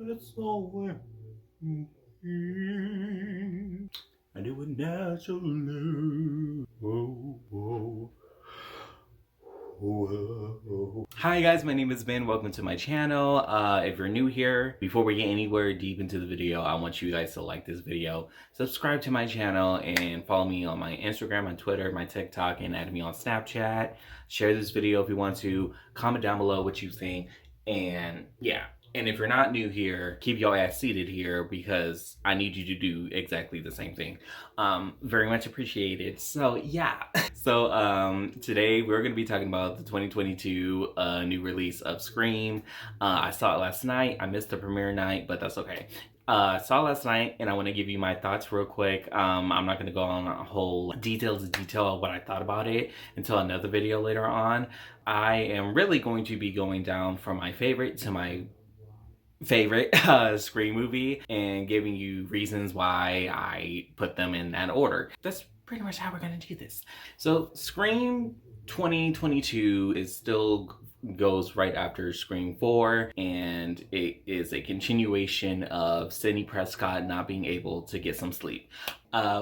it's over. I do it naturally. Whoa, whoa. Whoa. Hi guys, my name is Ben. Welcome to my channel. If you're new here, before we get anywhere deep into the video, I want you guys to like this video, subscribe to my channel, and follow me on my Instagram, on Twitter, my TikTok, and add me on Snapchat. Share this video if you want to. Comment down below what you think. And yeah. And if you're not new here, keep your ass seated here because I need you to do exactly the same thing. Very much appreciated. So yeah. So today we're going to be talking about the 2022 new release of Scream. I saw it last night. I missed the premiere night, but that's okay. Saw it last night and I want to give you my thoughts real quick. I'm not going to go on a whole detail of what I thought about it until another video later on. I am really going to be going down from my favorite to my favorite Scream movie and giving you reasons why I put them in that order. That's pretty much how we're gonna do this. So Scream 2022 is still goes right after Scream 4, and it is a continuation of Sidney Prescott not being able to get some sleep.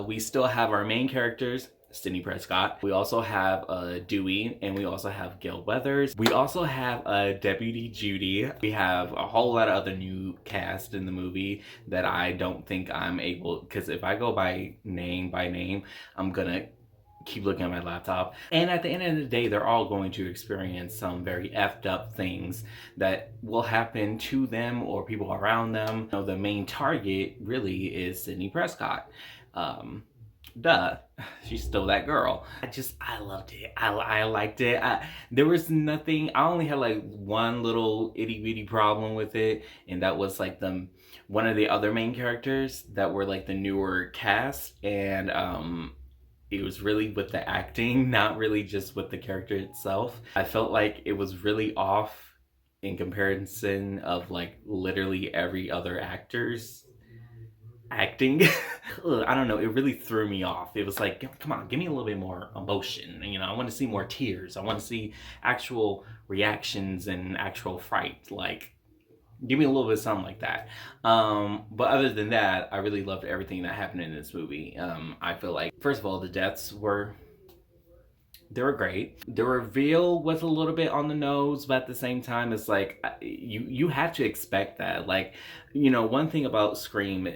We still have our main characters, Sidney Prescott. We also have Dewey, and we also have Gale Weathers. We also have Deputy Judy. We have a whole lot of other new cast in the movie that I don't think I'm able, because if I go by name, I'm gonna keep looking at my laptop. And at the end of the day, they're all going to experience some very effed up things that will happen to them or people around them. You know, the main target really is Sidney Prescott. Duh, she's still that girl. I loved it. I liked it. There was nothing, I only had like one little itty bitty problem with it, and that was like one of the other main characters that were like the newer cast, and it was really with the acting, not really just with the character itself. I felt like it was really off in comparison of like literally every other actor's acting. I don't know, it really threw me off. It was like, come on, give me a little bit more emotion. You know, I want to see more tears. I want to see actual reactions and actual fright. Like, give me a little bit of something like that. But other than that, I really loved everything that happened in this movie. I feel like, first of all, the deaths were great. The reveal was a little bit on the nose, but at the same time, it's like, you have to expect that. Like, you know, one thing about Scream,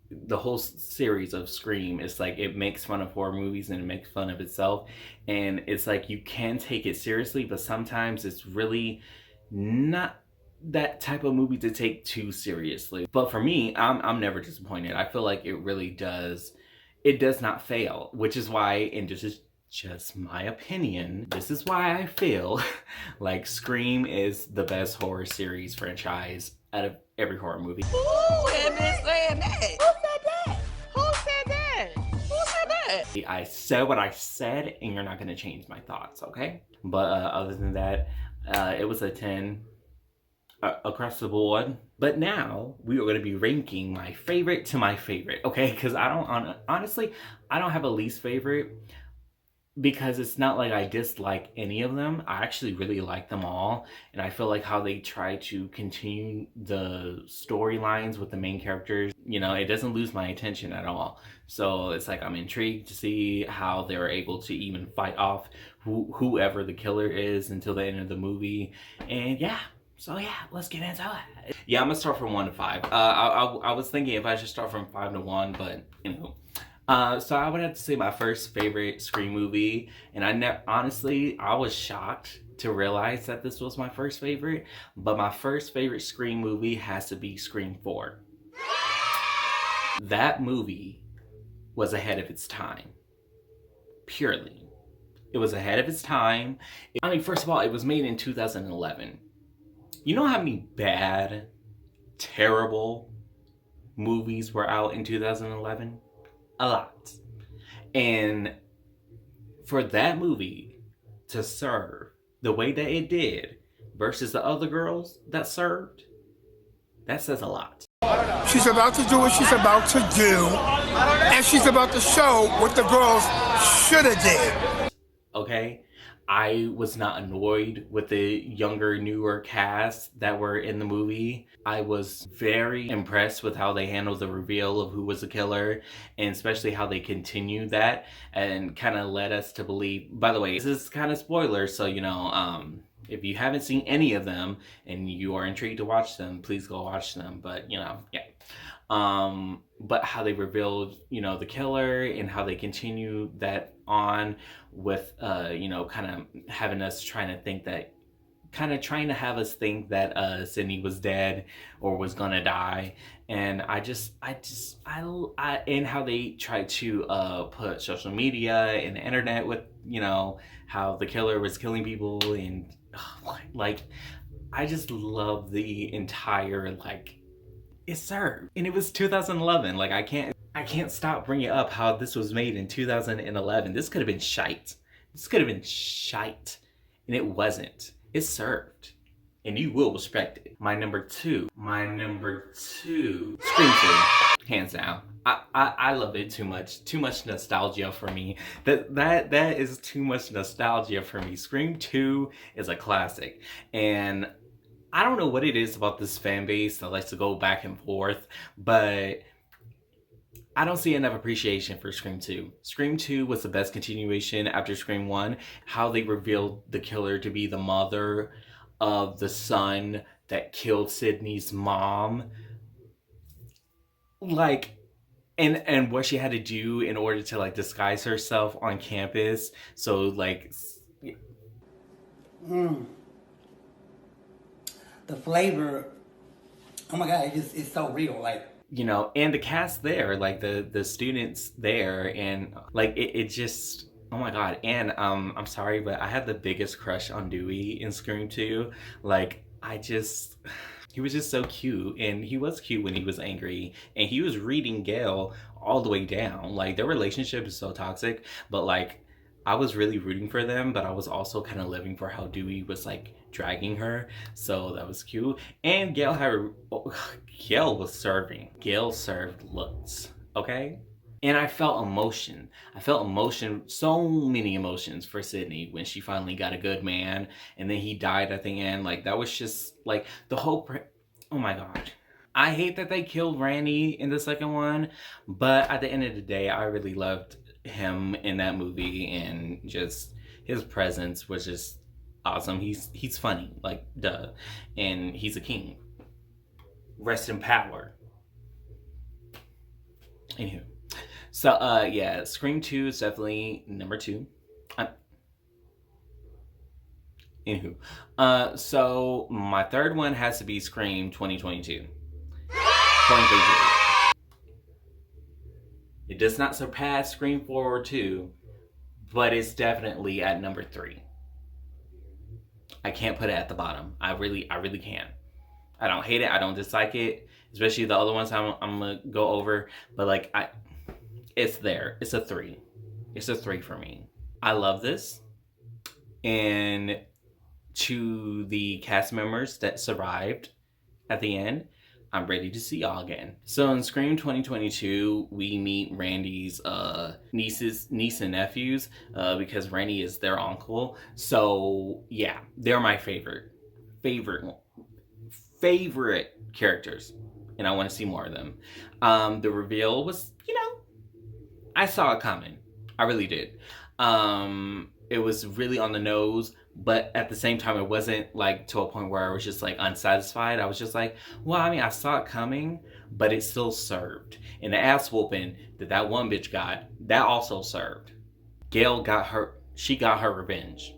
the whole series of Scream, is like it makes fun of horror movies and it makes fun of itself, and it's like you can take it seriously, but sometimes it's really not that type of movie to take too seriously. But for me, I'm never disappointed. I feel like it really does, it does not fail, which is why, and this is just my opinion, this is why I feel like Scream is the best horror series franchise out of every horror movie. Who am I saying that? Who said that? Who said that? Who said that? I said what I said, and you're not gonna change my thoughts, okay? But other than that, it was a 10 across the board. But now we are going to be ranking my favorite to my favorite, okay? Because I don't, honestly, I don't have a least favorite, because it's not like I dislike any of them. I actually really like them all, and I feel like how they try to continue the storylines with the main characters, you know, it doesn't lose my attention at all. So it's like I'm intrigued to see how they're able to even fight off whoever the killer is until the end of the movie. And yeah, so yeah, let's get into it. Yeah, I'm gonna start from 1 to 5. I was thinking if I should start from 5 to 1, but anywho. So I would have to say my first favorite Scream movie, and honestly, I was shocked to realize that this was my first favorite, but my first favorite Scream movie has to be Scream 4. That movie was ahead of its time. Purely. It was ahead of its time. I mean, first of all, it was made in 2011. You know how many bad, terrible movies were out in 2011? A lot. And for that movie to serve the way that it did versus the other girls that served, that says a lot. She's about to do what she's about to do, and she's about to show what the girls should have did. Okay? I was not annoyed with the younger, newer cast that were in the movie. I was very impressed with how they handled the reveal of who was the killer, and especially how they continued that and kind of led us to believe. By the way, this is kind of spoiler, so if you haven't seen any of them and you are intrigued to watch them, please go watch them. But yeah. But how they revealed, the killer, and how they continue that on with, kind of having us trying to have us think that Sydney was dead or was gonna die. And and how they try to put social media and the internet with, how the killer was killing people, and I just love the entire, it served. And it was 2011. I can't stop bringing up how this was made in 2011. This could have been shite. And it wasn't. It served. And you will respect it. My number two, Scream 2. Hands down. I love it too much. Too much nostalgia for me. That is too much nostalgia for me. Scream 2 is a classic. And I don't know what it is about this fan base that likes to go back and forth, but I don't see enough appreciation for Scream 2. Scream 2 was the best continuation after Scream 1. How they revealed the killer to be the mother of the son that killed Sydney's mom. And what she had to do in order to disguise herself on campus. So the flavor, oh my god, it's so real. And the cast there, the students there, and it just, oh my god. And I'm sorry, but I had the biggest crush on Dewey in Scream 2. He was just so cute, and he was cute when he was angry, and he was reading Gail all the way down. Their relationship is so toxic, but I was really rooting for them, but I was also kind of living for how Dewey was dragging her. So that was cute. And Gail was serving. Gail served looks, okay? And I felt emotion. So many emotions for Sydney when she finally got a good man, and then he died at the end. That was just the whole oh my god. I hate that they killed Randy in the second one, but at the end of the day, I really loved him in that movie, and just his presence was just awesome. He's funny, duh, and he's a king. Rest in power. Anywho, so yeah, Scream 2 is definitely number 2. So my third one has to be Scream 2022. It does not surpass Scream 4 or 2, but it's definitely at number 3. I can't put it at the bottom. I really can't. I don't hate it. I don't dislike it, especially the other ones I'm gonna go over. But it's there. It's a 3. It's a 3 for me. I love this. And to the cast members that survived at the end, I'm ready to see y'all again. So in Scream 2022, we meet Randy's niece and nephews, because Randy is their uncle. So yeah, they're my favorite characters, and I want to see more of them. The reveal was, I saw it coming. I really did. It was really on the nose, but at the same time, it wasn't to a point where I was just unsatisfied. I was just well, I saw it coming, but it still served. And the ass whooping that one bitch got, that also served. Gail got her revenge.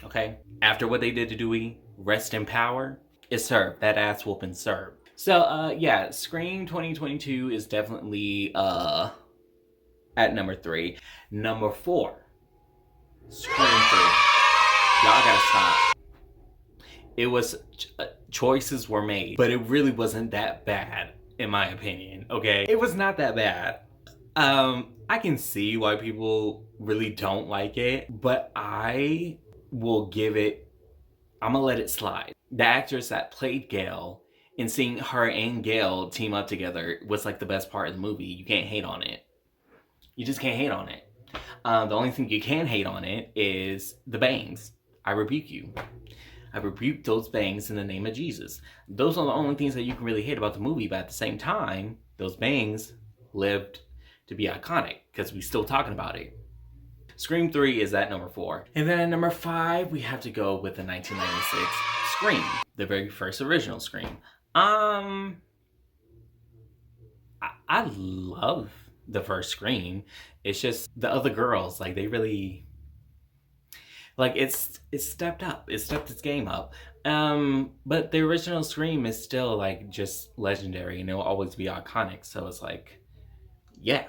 Okay? After what they did to Dewey, rest in power, it served. That ass whooping served. So yeah, Scream 2022 is definitely at number 3. Number 4, Scream 3. Y'all gotta stop. It was, choices were made, but it really wasn't that bad, in my opinion, okay? It was not that bad. I can see why people really don't like it, but I'm gonna let it slide. The actress that played Gail, and seeing her and Gail team up together was the best part of the movie. You can't hate on it. You just can't hate on it. The only thing you can hate on it is the bangs. I rebuke you. I rebuke those bangs in the name of Jesus. Those are the only things that you can really hate about the movie, but at the same time, those bangs lived to be iconic because we're still talking about it. Scream 3 is at number 4. And then at number 5, we have to go with the 1996 Scream, the very first original Scream. I love the first Scream. It's just the other girls, like, they really, like, it's stepped up. It stepped its game up. But the original Scream is still, like, just legendary, and it'll always be iconic. So it's like, yeah.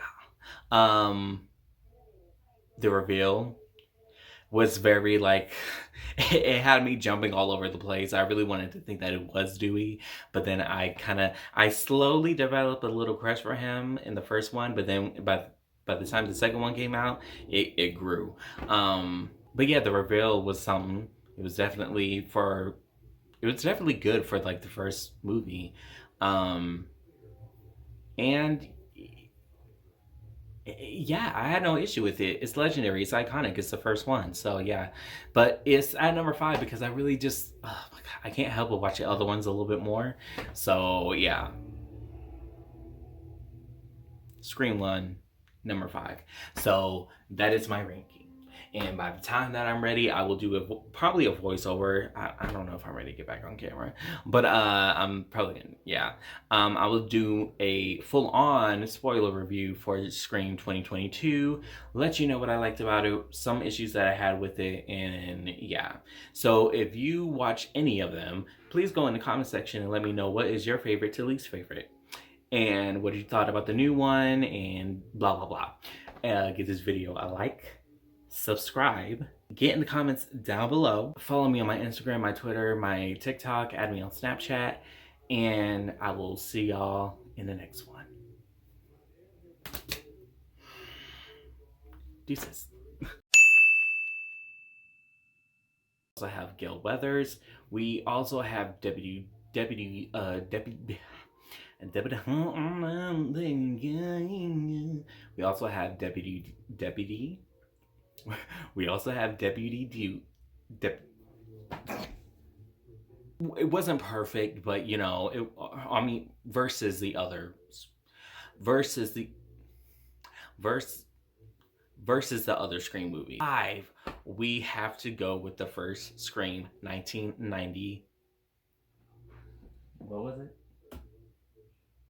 The reveal was very, like, it had me jumping all over the place. I really wanted to think that it was Dewey, but then I slowly developed a little crush for him in the first one, but then by the time the second one came out, it grew. But yeah, the reveal was something. It was definitely good for, like, the first movie. And yeah, I had no issue with it. It's legendary. It's iconic. It's the first one. So yeah, but it's at number 5 because I really just, oh my God, I can't help but watch the other ones a little bit more. So yeah, Scream 1, number 5. So that is my ranking. And by the time that I'm ready, I will do probably a voiceover. I don't know if I'm ready to get back on camera, but I'm probably gonna, yeah. I will do a full-on spoiler review for Scream 2022, let you know what I liked about it, some issues that I had with it, and yeah. So if you watch any of them, please go in the comment section and let me know what is your favorite to least favorite, and what you thought about the new one, and blah, blah, blah. Give this video a like. Subscribe, get in the comments down below, follow me on my Instagram, my Twitter, my TikTok, add me on Snapchat, and I will see y'all in the next one. Deuces. Also have Gale Weathers. We also have deputy. We also have deputy. We also have Deputy it wasn't perfect, but you know, versus the other Scream movie. 5, we have to go with the first Scream, 1990. What was it?